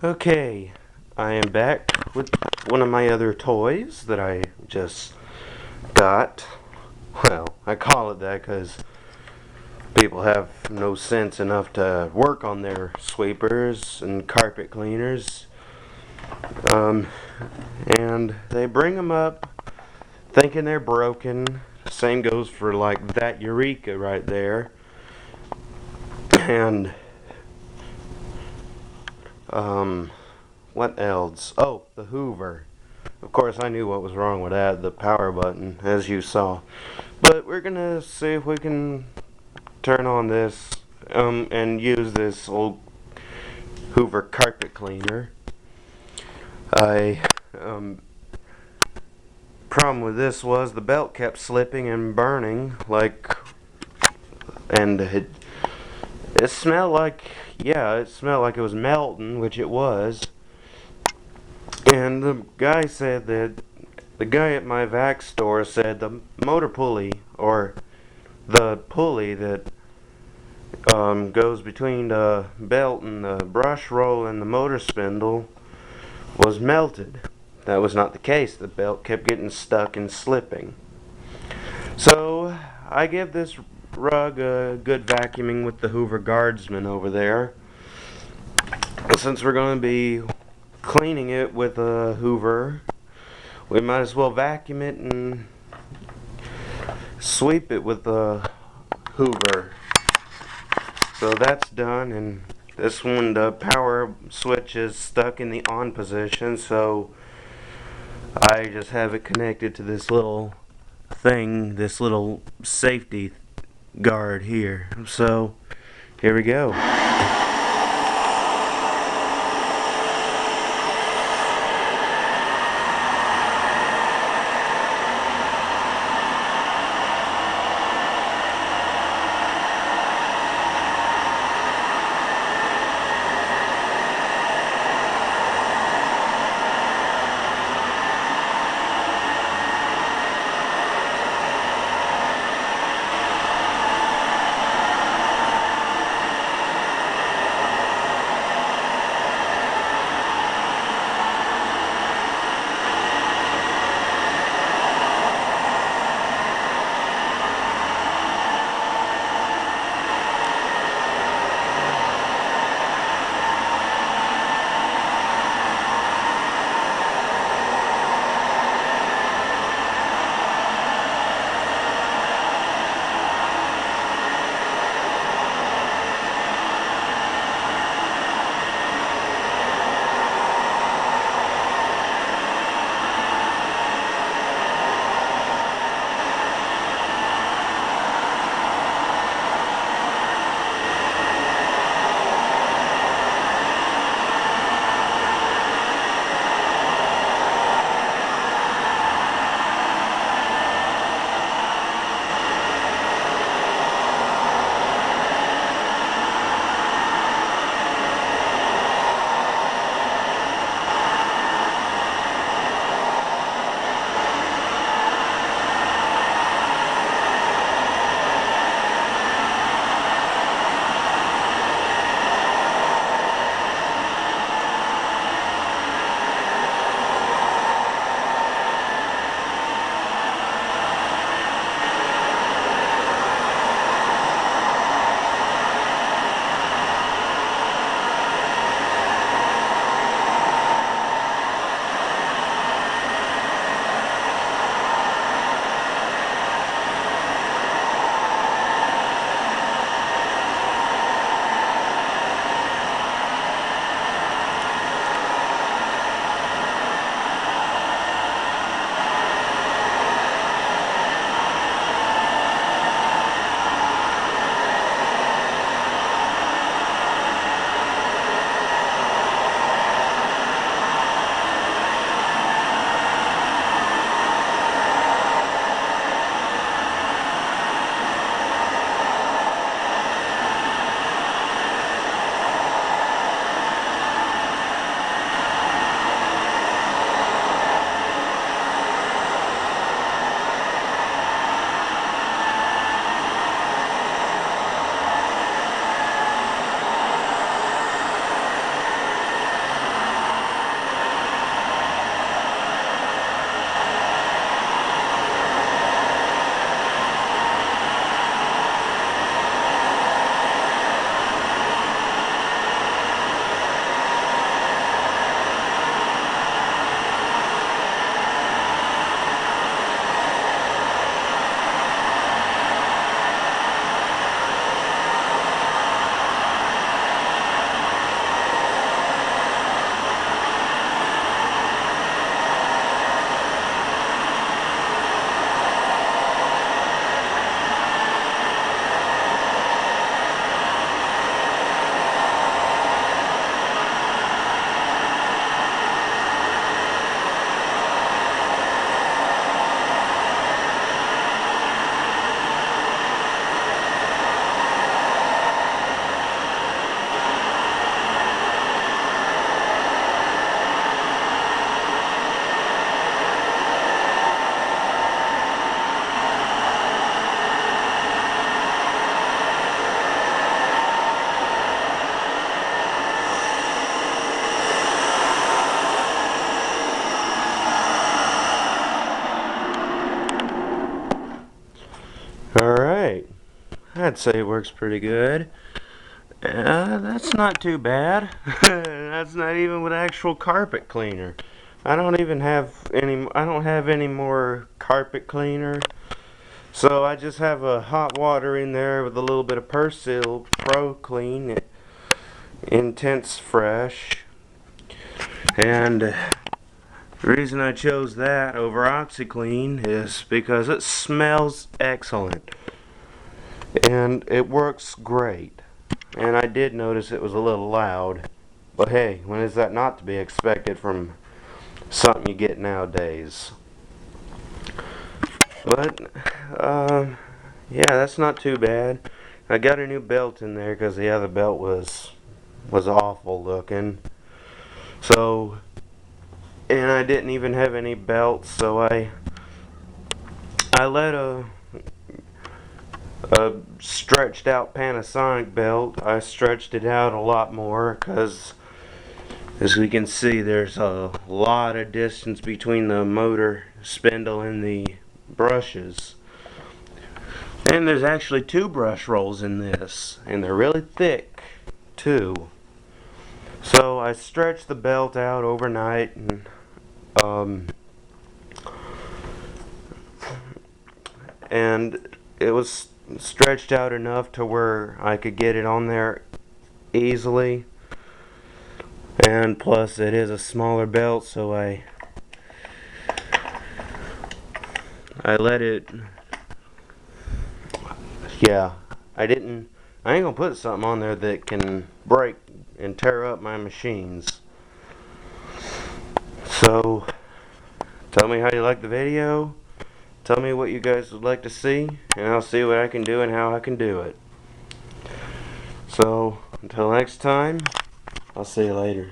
Okay, I am back with one of my other toys that I just got. Well, I call it that because people have no sense enough to work on their sweepers and carpet cleaners. Um, and they bring them up thinking they're broken. Same goes for like that Eureka right there. And, um, what else? Oh, the Hoover. Of course, I knew what was wrong with that, the power button, as you saw. But we're gonna see if we can turn on this and use this old Hoover carpet cleaner. I problem with this was the belt kept slipping and burning, and it smelled like, yeah, it smelled like it was melting, which it was. And the guy at my vac store said the motor pulley, or the pulley that goes between the belt and the brush roll and the motor spindle, was melted. That was not the case. The belt kept getting stuck and slipping. So I give this rug a good vacuuming with the Hoover Guardsman over there. Since we're going to be cleaning it with a Hoover, we might as well vacuum it and sweep it with the Hoover. So that's done, and this one, the power switch is stuck in the on position, so I just have it connected to this little thing, this little safety guard here. So here we go. I'd say it works pretty good. That's not too bad. That's not even with actual carpet cleaner. I don't have any more carpet cleaner. So I just have a hot water in there with a little bit of Persil Pro Clean Intense Fresh. And the reason I chose that over OxyClean is because it smells excellent. And it works great. And I did notice it was a little loud. But hey, when is that not to be expected from something you get nowadays? But, yeah, that's not too bad. I got a new belt in there because the other belt was awful looking. So, and I didn't even have any belts, so I let a stretched out Panasonic belt. I stretched it out a lot more because, as we can see, there's a lot of distance between the motor spindle and the brushes. And there's actually 2 brush rolls in this, and they're really thick too. So I stretched the belt out overnight, and it was stretched out enough to where I could get it on there easily. And plus it is a smaller belt, so I let it, yeah, I ain't gonna put something on there that can break and tear up my machines. So tell me how you like the video, tell me what you guys would like to see, and I'll see what I can do and how I can do it. So until next time, I'll see you later.